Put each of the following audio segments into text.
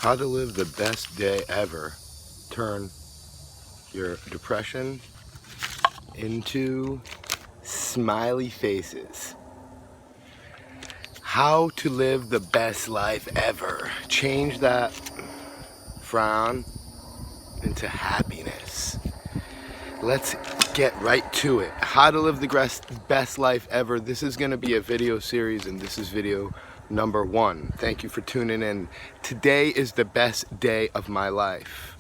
How to live the best day ever. Turn your depression into smiley faces. How to live the best life ever. Change that frown into happiness. Let's get right to it. How to live the best life ever. This is going to be a video series, and this is video number 1. Thank you for tuning in. Today is the best day of my life.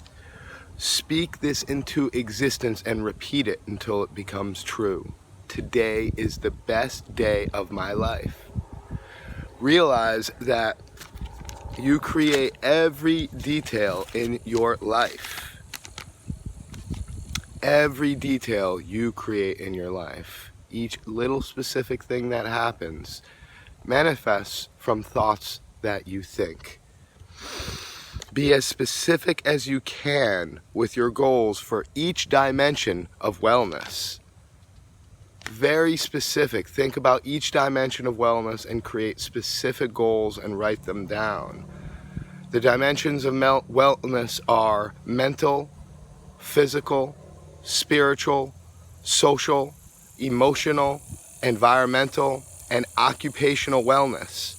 Speak this into existence and repeat it until it becomes true. Today is the best day of my life. Realize that you create every detail in your life. Every detail you create in your life. Each little specific thing that happens manifests from thoughts that you think. Be as specific as you can with your goals for each dimension of wellness. Very specific. Think about each dimension of wellness and create specific goals and write them down. The dimensions of wellness are mental, physical, spiritual, social, emotional, environmental, and occupational wellness.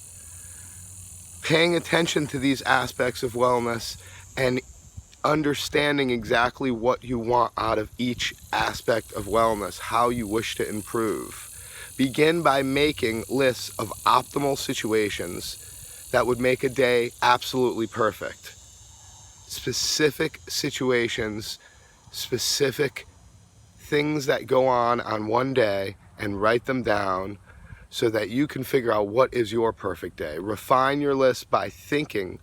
Paying attention to these aspects of wellness and understanding exactly what you want out of each aspect of wellness, how you wish to improve. Begin by making lists of optimal situations that would make a day absolutely perfect. Specific situations, specific things that go on one day, and write them down so that you can figure out what is your perfect day. Refine your list by thinking,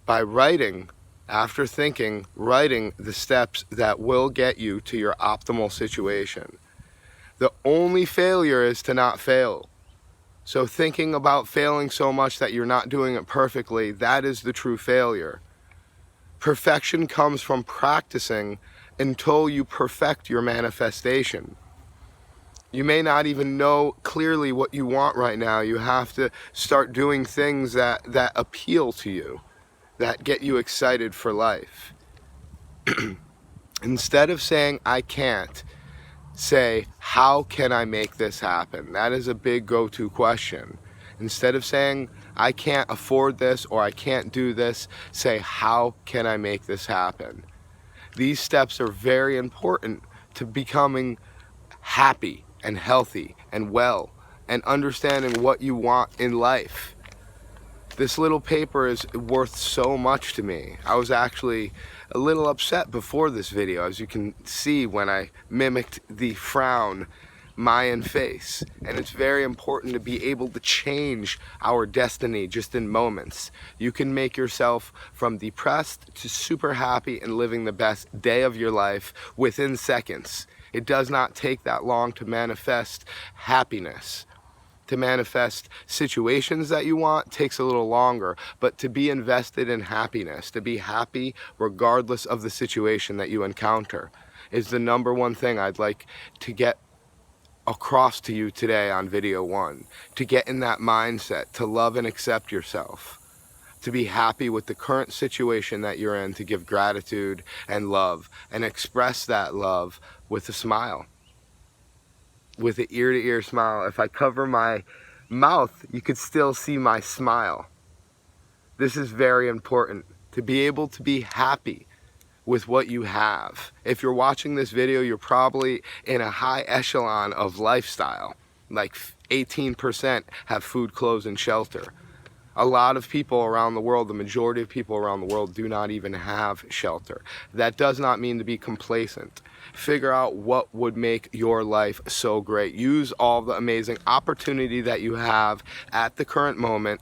by writing, after thinking, writing the steps that will get you to your optimal situation. The only failure is to not fail. So thinking about failing so much that you're not doing it perfectly, that is the true failure. Perfection comes from practicing until you perfect your manifestation. You may not even know clearly what you want right now. You have to start doing things that appeal to you, that get you excited for life. Instead of saying, I can't, say, how can I make this happen? That is a big go-to question. Instead of saying, I can't afford this or I can't do this, say, how can I make this happen? These steps are very important to becoming happy and healthy and well and understanding what you want in life. This little paper is worth so much to me. I was actually a little upset before this video, as you can see when I mimicked the frown Mayan face. And it's very important to be able to change our destiny just in moments. You can make yourself from depressed to super happy and living the best day of your life within seconds. It does not take that long to manifest happiness. To manifest situations that you want takes a little longer, but to be invested in happiness, to be happy regardless of the situation that you encounter, is the number one thing I'd like to get across to you today on video 1. To get in that mindset, to love and accept yourself, to be happy with the current situation that you're in, to give gratitude and love, and express that love with a smile. With an ear-to-ear smile. If I cover my mouth, you could still see my smile. This is very important, to be able to be happy with what you have. If you're watching this video, you're probably in a high echelon of lifestyle. Like 18% have food, clothes, and shelter. A lot of people around the world, the majority of people around the world, do not even have shelter. That does not mean to be complacent. Figure out what would make your life so great. Use all the amazing opportunity that you have at the current moment,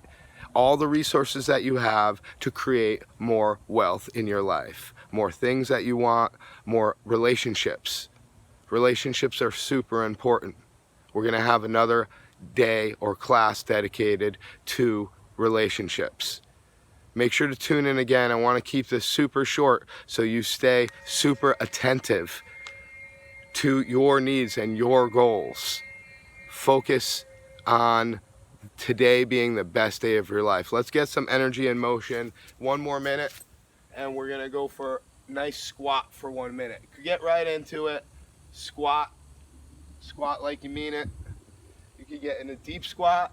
all the resources that you have to create more wealth in your life. More things that you want, more relationships. Relationships are super important. We're going to have another day or class dedicated to relationships. Make sure to tune in again. I want to keep this super short so you stay super attentive to your needs and your goals. Focus on today being the best day of your life. Let's get some energy in motion. 1 more minute, and we're gonna go for a nice squat for 1 minute. Get right into it. Squat like you mean it. You could get in a deep squat,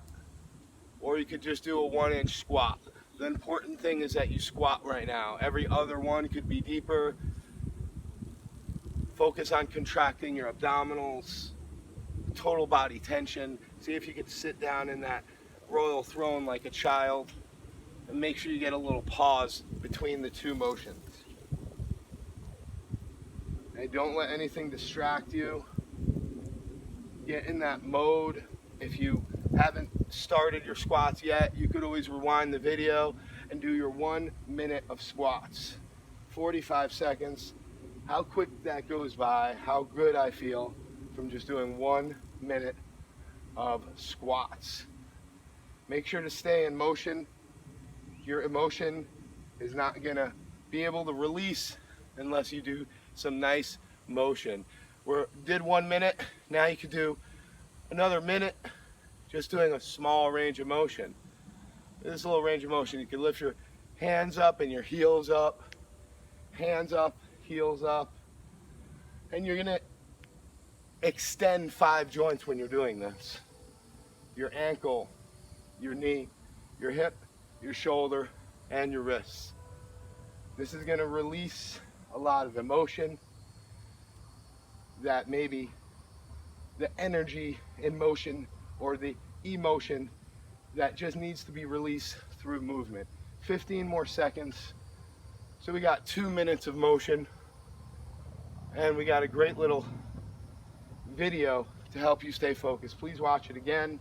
or you could just do a 1-inch squat. The important thing is that you squat right now. Every other one could be deeper. Focus on contracting your abdominals, total body tension. See if you can sit down in that royal throne like a child, and make sure you get a little pause between the 2 motions. And don't let anything distract you. Get in that mode. If you haven't started your squats yet, you could always rewind the video and do your 1 minute of squats. 45 seconds. How quick that goes by, how good I feel from just doing 1 minute of squats. Make sure to stay in motion. Your emotion is not gonna be able to release unless you do some nice motion. We did 1 minute, now you could do another minute just doing a small range of motion. This little range of motion, you can lift your hands up and your heels up, hands up, heels up, and you're gonna extend 5 joints when you're doing this. Your ankle, your knee, your hip, your shoulder, and your wrists. This is gonna release a lot of emotion that maybe the energy in motion or the emotion that just needs to be released through movement. 15 more seconds. So we got 2 minutes of motion, and we got a great little video to help you stay focused. Please watch it again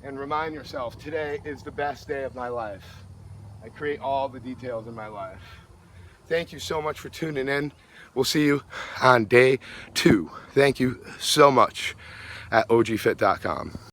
and remind yourself, today is the best day of my life. I create all the details in my life. Thank you so much for tuning in. We'll see you on day 2. Thank you so much at ogfit.com.